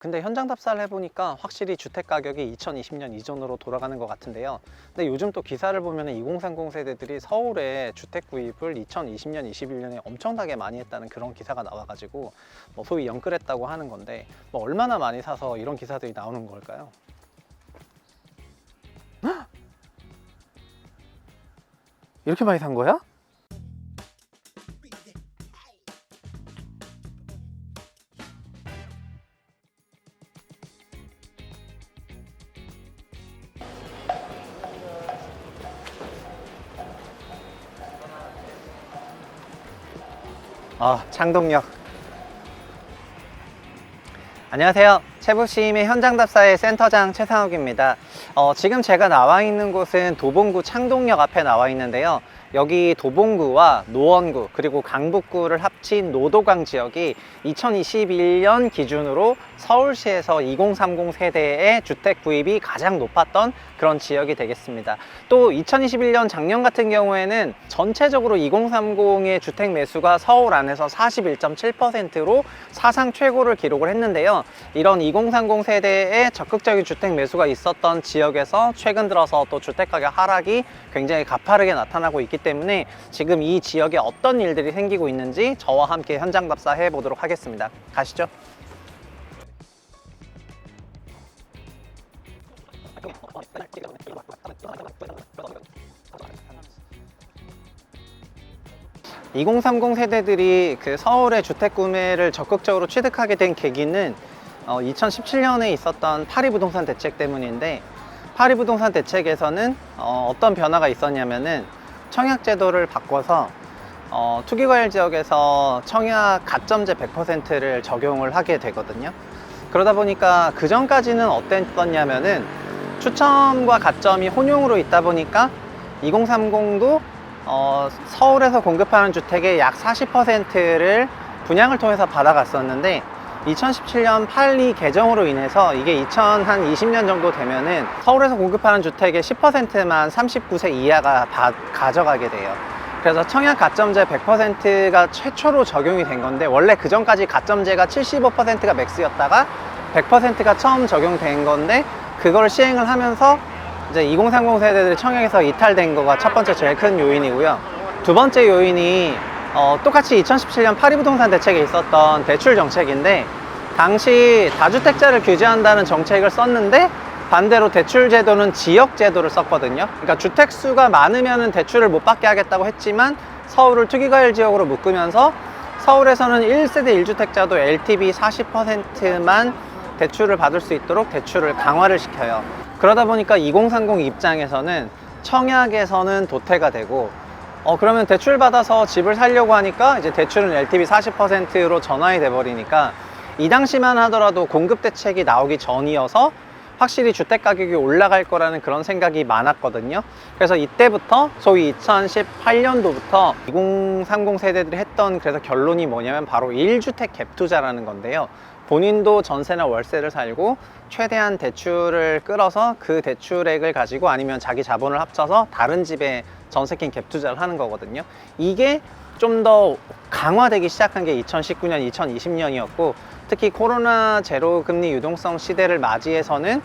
근데 현장 답사를 해보니까 확실히 주택 가격이 2020년 이전으로 돌아가는 것 같은데요. 근데 요즘 또 기사를 보면 2030 세대들이 서울에 주택 구입을 2020년, 21년에 엄청나게 많이 했다는 그런 기사가 나와가지고 뭐 소위 영끌했다고 하는 건데 뭐 얼마나 많이 사서 이런 기사들이 나오는 걸까요? 헉! 이렇게 많이 산 거야? 창동역. 안녕하세요. 채부심의 현장 답사의 센터장 최상욱입니다. 지금 제가 나와 있는 곳은 도봉구 창동역 앞에 나와 있는데요. 여기 도봉구와 노원구 그리고 강북구를 합친 노도강 지역이 2021년 기준으로 서울시에서 2030 세대의 주택 구입이 가장 높았던 그런 지역이 되겠습니다. 또 2021년 작년 같은 경우에는 전체적으로 2030의 주택 매수가 서울 안에서 41.7%로 사상 최고를 기록을 했는데요. 이런 2030 세대의 적극적인 주택 매수가 있었던 지역에서 최근 들어서 또 주택가격 하락이 굉장히 가파르게 나타나고 있기 때문에 지금 이 지역에 어떤 일들이 생기고 있는지 저와 함께 현장 답사해 보도록 하겠습니다. 가시죠. (2030) 세대들이 서울의 주택 구매를 적극적으로 취득하게 된 계기는 2017년에 있었던 파리부동산 대책 때문인데, 파리부동산 대책에서는 어떤 변화가 있었냐면은 청약제도를 바꿔서 투기과열 지역에서 청약 가점제 100%를 적용을 하게 되거든요. 그러다 보니까 그 전까지는 어땠었냐면은 추첨과 가점이 혼용으로 있다 보니까 2030도 서울에서 공급하는 주택의 약 40%를 분양을 통해서 받아갔었는데, 2017년 판리 개정으로 인해서 이게 2020년 정도 되면은 서울에서 공급하는 주택의 10%만 39세 이하가 가져가게 돼요. 그래서 청약 가점제 100%가 최초로 적용이 된 건데, 원래 그 전까지 가점제가 75%가 맥스였다가 100%가 처음 적용된 건데, 그걸 시행을 하면서 이제 2030 세대들이 청약에서 이탈된 거가 첫 번째 제일 큰 요인이고요. 두 번째 요인이 똑같이 2017년 파리부동산 대책에 있었던 대출 정책인데, 당시 다주택자를 규제한다는 정책을 썼는데 반대로 대출 제도는 지역 제도를 썼거든요. 그러니까 주택 수가 많으면 대출을 못 받게 하겠다고 했지만 서울을 투기과열 지역으로 묶으면서 서울에서는 1세대 1주택자도 LTV 40%만 대출을 받을 수 있도록 대출을 강화를 시켜요. 그러다 보니까 2030 입장에서는 청약에서는 도태가 되고, 그러면 대출 받아서 집을 살려고 하니까 이제 대출은 LTV 40%로 전환이 돼 버리니까, 이 당시만 하더라도 공급 대책이 나오기 전이어서 확실히 주택 가격이 올라갈 거라는 그런 생각이 많았거든요. 그래서 이때부터 소위 2018년도부터 2030 세대들이 했던 그래서 결론이 뭐냐면 바로 1주택 갭 투자라는 건데요. 본인도 전세나 월세를 살고 최대한 대출을 끌어서 그 대출액을 가지고 아니면 자기 자본을 합쳐서 다른 집에 전세킨 갭 투자를 하는 거거든요. 이게 좀 더 강화되기 시작한 게 2019년, 2020년이었고, 특히 코로나 제로 금리 유동성 시대를 맞이해서는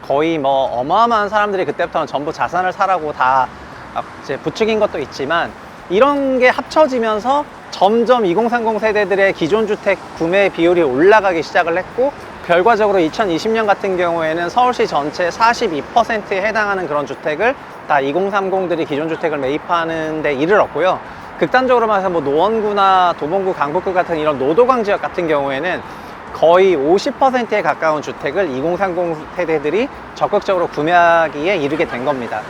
거의 뭐 어마어마한 사람들이 그때부터는 전부 자산을 사라고 다 이제 부추긴 것도 있지만, 이런 게 합쳐지면서 점점 2030 세대들의 기존 주택 구매 비율이 올라가기 시작을 했고, 결과적으로 2020년 같은 경우에는 서울시 전체 42%에 해당하는 그런 주택을 다 2030들이 기존 주택을 매입하는 데 이르렀고요. 극단적으로 말해서 뭐 노원구나 도봉구, 강북구 같은 이런 노도강 지역 같은 경우에는 거의 50%에 가까운 주택을 2030 세대들이 적극적으로 구매하기에 이르게 된 겁니다.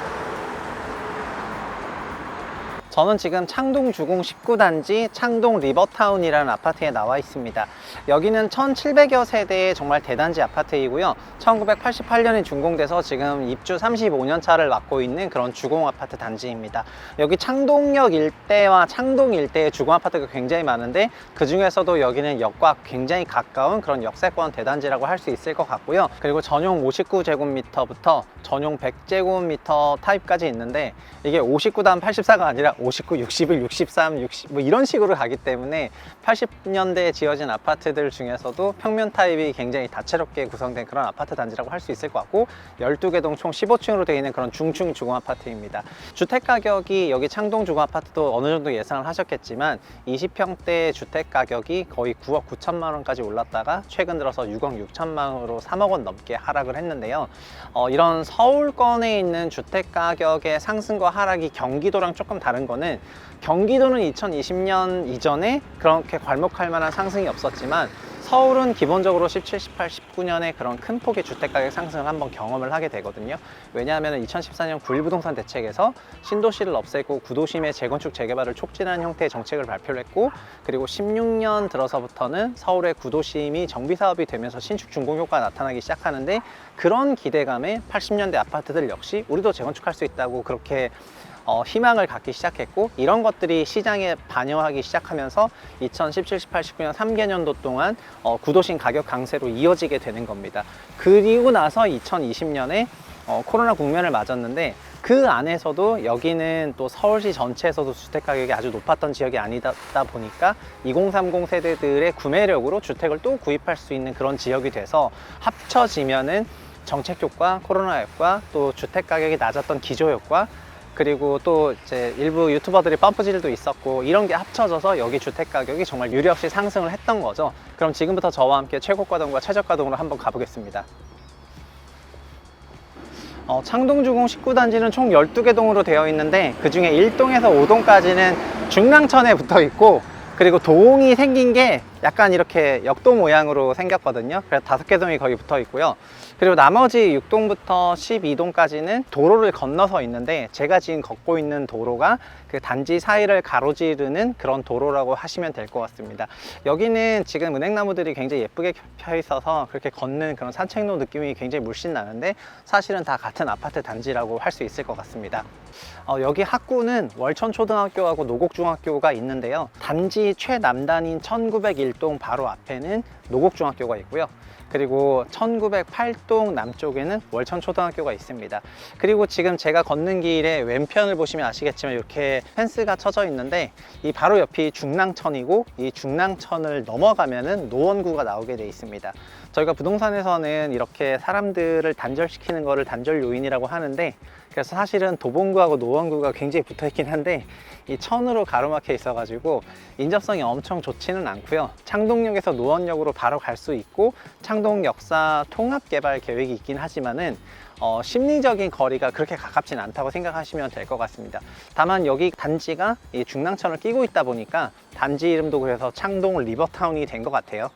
저는 지금 창동 주공 19단지 창동 리버타운이라는 아파트에 나와 있습니다. 여기는 1700여 세대의 정말 대단지 아파트이고요. 1988년에 준공돼서 지금 입주 35년 차를 맞고 있는 그런 주공 아파트 단지입니다. 여기 창동역 일대와 창동 일대의 주공 아파트가 굉장히 많은데, 그 중에서도 여기는 역과 굉장히 가까운 그런 역세권 대단지라고 할 수 있을 것 같고요. 그리고 전용 59제곱미터부터 전용 100제곱미터 타입까지 있는데, 이게 59-84가 아니라 59, 61, 63, 60 뭐 이런 식으로 가기 때문에 80년대에 지어진 아파트들 중에서도 평면 타입이 굉장히 다채롭게 구성된 그런 아파트 단지라고 할 수 있을 것 같고, 12개 동 총 15층으로 되어 있는 그런 중층 주공 아파트입니다. 주택 가격이 여기 창동 주공 아파트도 어느 정도 예상을 하셨겠지만 20평대 주택 가격이 거의 9억 9천만 원까지 올랐다가 최근 들어서 6억 6천만 원으로 3억 원 넘게 하락을 했는데요. 이런 서울권에 있는 주택 가격의 상승과 하락이 경기도랑 조금 다른 거는, 경기도는 2020년 이전에 그렇게 괄목할 만한 상승이 없었지만 서울은 기본적으로 17, 18, 19년에 그런 큰 폭의 주택가격 상승을 한번 경험을 하게 되거든요. 왜냐하면 2014년 9.1 부동산 대책에서 신도시를 없애고 구도심의 재건축 재개발을 촉진하는 형태의 정책을 발표를 했고, 그리고 16년 들어서부터는 서울의 구도심이 정비사업이 되면서 신축 준공 효과가 나타나기 시작하는데, 그런 기대감에 80년대 아파트들 역시 우리도 재건축할 수 있다고 그렇게 희망을 갖기 시작했고, 이런 것들이 시장에 반영하기 시작하면서 2017, 18, 19년 3개년도 동안 구도심 가격 강세로 이어지게 되는 겁니다. 그리고 나서 2020년에 코로나 국면을 맞았는데, 그 안에서도 여기는 또 서울시 전체에서도 주택 가격이 아주 높았던 지역이 아니다 보니까 2030 세대들의 구매력으로 주택을 또 구입할 수 있는 그런 지역이 돼서, 합쳐지면은 정책 효과, 코로나 효과, 또 주택 가격이 낮았던 기조 효과, 그리고 또 이제 일부 유튜버들이 펌프질도 있었고, 이런 게 합쳐져서 여기 주택 가격이 정말 유례없이 상승을 했던 거죠. 그럼 지금부터 저와 함께 최고가 동과 최저가 동으로 한번 가보겠습니다. 창동주공 19단지는 총 12개 동으로 되어 있는데, 그 중에 1동에서 5동까지는 중랑천에 붙어 있고, 그리고 동이 생긴 게 약간 이렇게 역도 모양으로 생겼거든요. 그래서 5개 동이 거의 붙어 있고요. 그리고 나머지 6동부터 12동까지는 도로를 건너서 있는데, 제가 지금 걷고 있는 도로가 그 단지 사이를 가로지르는 그런 도로라고 하시면 될 것 같습니다. 여기는 지금 은행나무들이 굉장히 예쁘게 펴 있어서 그렇게 걷는 그런 산책로 느낌이 굉장히 물씬 나는데, 사실은 다 같은 아파트 단지라고 할 수 있을 것 같습니다. 여기 학구는 월천초등학교하고 노곡중학교가 있는데요. 단지 최남단인 1901동 바로 앞에는 노곡중학교가 있고요. 그리고 1908동 남쪽에는 월천초등학교가 있습니다. 그리고 지금 제가 걷는 길에 왼편을 보시면 아시겠지만 이렇게 펜스가 쳐져 있는데, 이 바로 옆이 중랑천이고, 이 중랑천을 넘어가면은 노원구가 나오게 돼 있습니다. 저희가 부동산에서는 이렇게 사람들을 단절시키는 거를 단절 요인이라고 하는데, 그래서 사실은 도봉구하고 노원구가 굉장히 붙어 있긴 한데, 이 천으로 가로막혀 있어 가지고 인접성이 엄청 좋지는 않고요. 창동역에서 노원역으로 바로 갈 수 있고, 창동 역사 통합 개발 계획이 있긴 하지만은 심리적인 거리가 그렇게 가깝진 않다고 생각하시면 될 것 같습니다. 다만 여기 단지가 이 중랑천을 끼고 있다 보니까 단지 이름도 그래서 창동 리버타운이 된 것 같아요.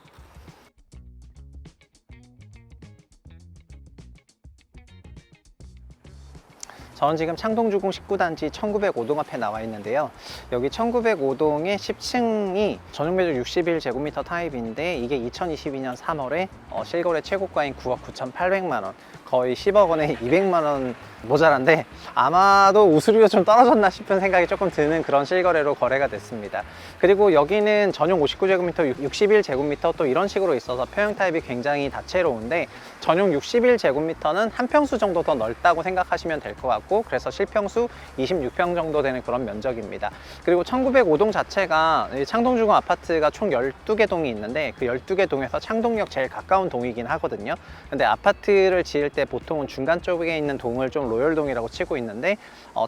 저는 지금 창동주공 19단지 1905동 앞에 나와 있는데요. 여기 1905동의 10층이 전용면적 61제곱미터 타입인데, 이게 2022년 3월에 실거래 최고가인 9억 9,800만 원, 거의 10억 원에 200만 원 모자란데, 아마도 우수리가 좀 떨어졌나 싶은 생각이 조금 드는 그런 실거래로 거래가 됐습니다. 그리고 여기는 전용 59제곱미터, 61제곱미터 또 이런 식으로 있어서 평형 타입이 굉장히 다채로운데, 전용 61제곱미터는 한 평수 정도 더 넓다고 생각하시면 될 것 같고, 그래서 실평수 26평 정도 되는 그런 면적입니다. 그리고 1905동 자체가 창동주공 아파트가 총 12개 동이 있는데, 그 12개 동에서 창동역 제일 가까운 동이긴 하거든요. 근데 아파트를 지을 때 보통은 중간 쪽에 있는 동을 좀 로열동이라고 치고 있는데,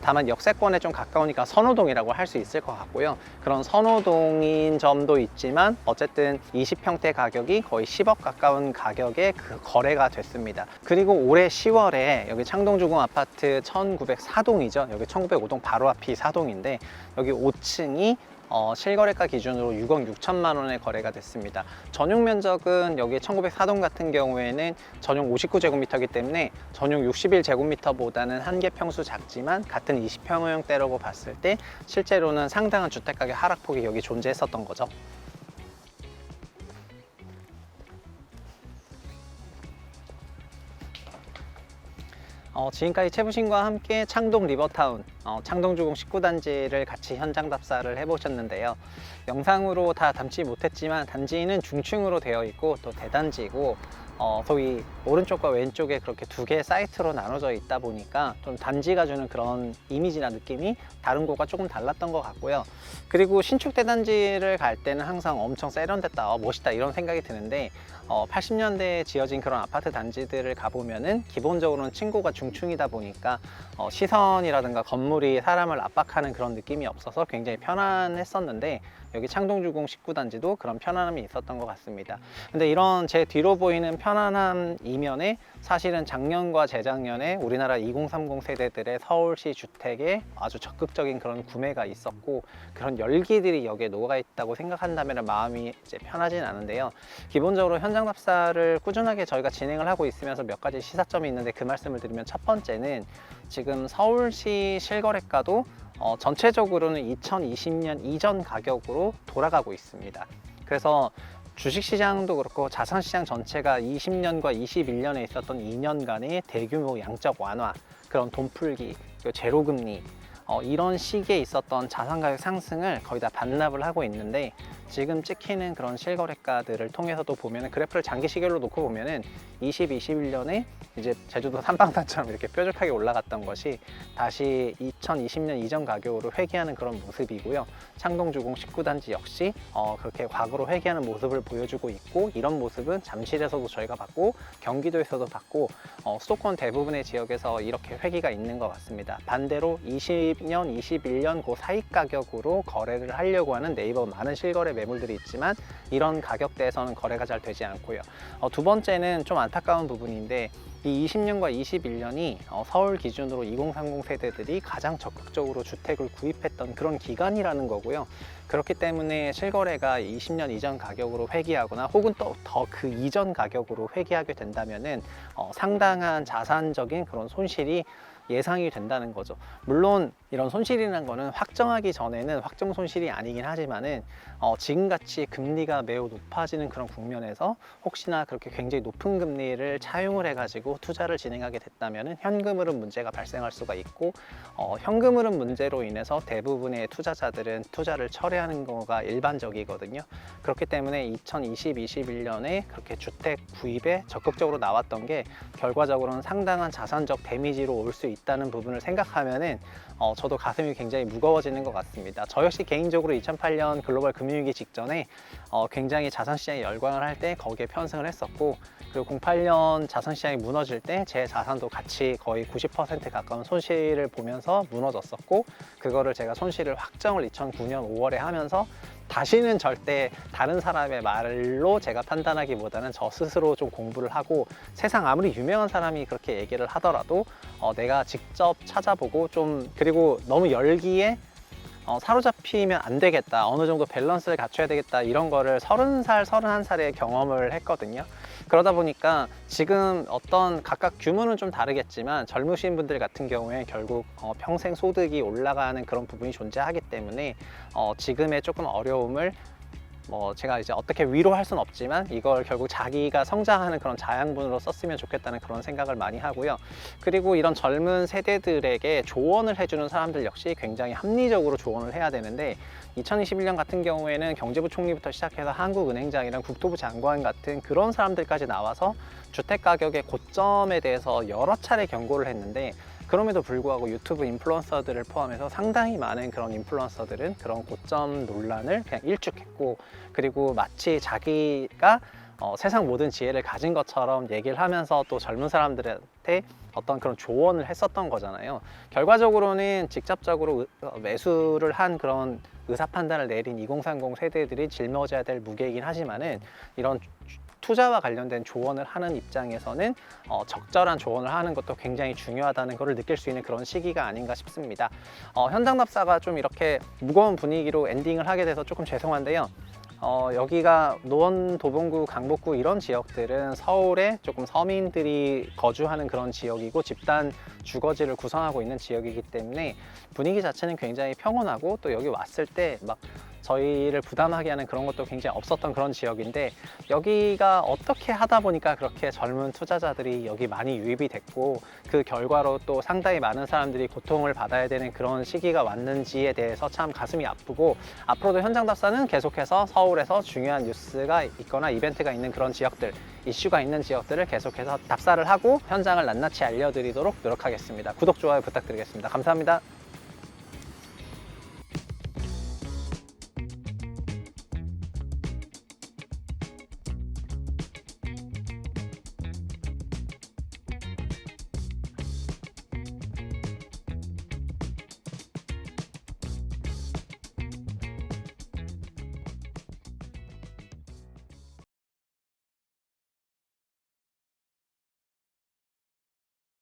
다만 역세권에 좀 가까우니까 선호동이라고 할 수 있을 것 같고요. 그런 선호동인 점도 있지만 어쨌든 20평대 가격이 거의 10억 가까운 가격에 그 거래가 됐습니다. 그리고 올해 10월에 여기 창동주공 아파트 1904동이죠. 여기 1905동 바로 앞이 4동인데, 여기 5층이 실거래가 기준으로 6억 6천만 원에 거래가 됐습니다. 전용 면적은 여기 1904동 같은 경우에는 전용 59제곱미터이기 때문에 전용 61제곱미터보다는 한 개 평수 작지만 같은 20평형대라고 봤을 때 실제로는 상당한 주택가격 하락폭이 여기 존재했었던 거죠. 지금까지 최부신과 함께 창동 리버타운, 창동주공 19단지를 같이 현장 답사를 해보셨는데요. 영상으로 다 담지 못했지만 단지는 중층으로 되어 있고 또 대단지고, 소위 오른쪽과 왼쪽에 그렇게 두 개의 사이트로 나눠져 있다 보니까 좀 단지가 주는 그런 이미지나 느낌이 다른 곳과 조금 달랐던 것 같고요. 그리고 신축 대단지를 갈 때는 항상 엄청 세련됐다, 멋있다 이런 생각이 드는데 80년대에 지어진 그런 아파트 단지들을 가보면은 기본적으로는 층고가 중층이다 보니까 시선이라든가 건물이 사람을 압박하는 그런 느낌이 없어서 굉장히 편안했었는데, 여기 창동주공 19단지도 그런 편안함이 있었던 것 같습니다. 근데 이런 제 뒤로 보이는 편안함 이면에 사실은 작년과 재작년에 우리나라 2030 세대들의 서울시 주택에 아주 적극적인 그런 구매가 있었고, 그런 열기들이 여기에 녹아 있다고 생각한다면 마음이 이제 편하진 않은데요. 기본적으로 현장 답사를 꾸준하게 저희가 진행을 하고 있으면서 몇 가지 시사점이 있는데, 그 말씀을 드리면 첫 번째는 지금 서울시 실거래가도 전체적으로는 2020년 이전 가격으로 돌아가고 있습니다. 그래서 주식시장도 그렇고 자산시장 전체가 20년과 21년에 있었던 2년간의 대규모 양적 완화, 그런 돈풀기, 제로금리, 이런 시기에 있었던 자산가격 상승을 거의 다 반납을 하고 있는데, 지금 찍히는 그런 실거래가들을 통해서도 보면은, 그래프를 장기 시계로 놓고 보면은 21년에 이제 제주도 삼방산처럼 이렇게 뾰족하게 올라갔던 것이 다시 2020년 이전 가격으로 회귀하는 그런 모습이고요. 창동주공 19단지 역시 그렇게 과거로 회귀하는 모습을 보여주고 있고, 이런 모습은 잠실에서도 저희가 봤고 경기도에서도 봤고 수도권 대부분의 지역에서 이렇게 회귀가 있는 것 같습니다. 반대로 20년, 21년 그 사이 가격으로 거래를 하려고 하는 네이버 많은 실거래 매물들이 있지만, 이런 가격대에서는 거래가 잘 되지 않고요. 두 번째는 좀 안타까운 부분인데, 이 20년과 21년이 서울 기준으로 2030 세대들이 가장 적극적으로 주택을 구입했던 그런 기간이라는 거고요. 그렇기 때문에 실거래가 20년 이전 가격으로 회귀하거나 혹은 또 더 그 이전 가격으로 회귀하게 된다면은 상당한 자산적인 그런 손실이 예상이 된다는 거죠. 물론 이런 손실이라는 거는 확정하기 전에는 확정 손실이 아니긴 하지만은 지금같이 금리가 매우 높아지는 그런 국면에서 혹시나 그렇게 굉장히 높은 금리를 차용을 해가지고 투자를 진행하게 됐다면은 현금 흐름 문제가 발생할 수가 있고, 현금 흐름 문제로 인해서 대부분의 투자자들은 투자를 철회하는 거가 일반적이거든요. 그렇기 때문에 2020, 21년에 그렇게 주택 구입에 적극적으로 나왔던 게 결과적으로는 상당한 자산적 데미지로 올 수 있다는 부분을 생각하면은 저도 가슴이 굉장히 무거워지는 것 같습니다. 저 역시 개인적으로 2008년 글로벌 금융위기 직전에 굉장히 자산시장에 열광을 할 때 거기에 편승을 했었고, 그리고 08년 자산시장이 무너질 때 제 자산도 같이 거의 90% 가까운 손실을 보면서 무너졌었고, 그거를 제가 손실을 확정을 2009년 5월에 하면서 다시는 절대 다른 사람의 말로 제가 판단하기보다는 저 스스로 좀 공부를 하고, 세상 아무리 유명한 사람이 그렇게 얘기를 하더라도 내가 직접 찾아보고 그리고 너무 열기에 사로잡히면 안 되겠다, 어느 정도 밸런스를 갖춰야 되겠다, 이런 거를 30살, 31살에 경험을 했거든요. 그러다 보니까 지금 어떤 각각 규모는 좀 다르겠지만 젊으신 분들 같은 경우에 결국 평생 소득이 올라가는 그런 부분이 존재하기 때문에 지금의 조금 어려움을 제가 이제 어떻게 위로할 수는 없지만 이걸 결국 자기가 성장하는 그런 자양분으로 썼으면 좋겠다는 그런 생각을 많이 하고요. 그리고 이런 젊은 세대들에게 조언을 해주는 사람들 역시 굉장히 합리적으로 조언을 해야 되는데, 2021년 같은 경우에는 경제부총리부터 시작해서 한국은행장이랑 국토부 장관 같은 그런 사람들까지 나와서 주택 가격의 고점에 대해서 여러 차례 경고를 했는데, 그럼에도 불구하고 유튜브 인플루언서들을 포함해서 상당히 많은 그런 인플루언서들은 그런 고점 논란을 그냥 일축했고, 그리고 마치 자기가 세상 모든 지혜를 가진 것처럼 얘기를 하면서 또 젊은 사람들한테 어떤 그런 조언을 했었던 거잖아요. 결과적으로는 직접적으로 매수를 한 그런 의사 판단을 내린 2030 세대들이 짊어져야 될 무게이긴 하지만은, 이런 투자와 관련된 조언을 하는 입장에서는 적절한 조언을 하는 것도 굉장히 중요하다는 것을 느낄 수 있는 그런 시기가 아닌가 싶습니다. 현장답사가 좀 이렇게 무거운 분위기로 엔딩을 하게 돼서 조금 죄송한데요. 여기가 노원, 도봉구, 강북구 이런 지역들은 서울에 조금 서민들이 거주하는 그런 지역이고 집단 주거지를 구성하고 있는 지역이기 때문에 분위기 자체는 굉장히 평온하고, 또 여기 왔을 때 막 저희를 부담하게 하는 그런 것도 굉장히 없었던 그런 지역인데, 여기가 어떻게 하다 보니까 그렇게 젊은 투자자들이 여기 많이 유입이 됐고, 그 결과로 또 상당히 많은 사람들이 고통을 받아야 되는 그런 시기가 왔는지에 대해서 참 가슴이 아프고, 앞으로도 현장 답사는 계속해서 서울에서 중요한 뉴스가 있거나 이벤트가 있는 그런 지역들, 이슈가 있는 지역들을 계속해서 답사를 하고 현장을 낱낱이 알려드리도록 노력하겠습니다. 구독, 좋아요 부탁드리겠습니다. 감사합니다.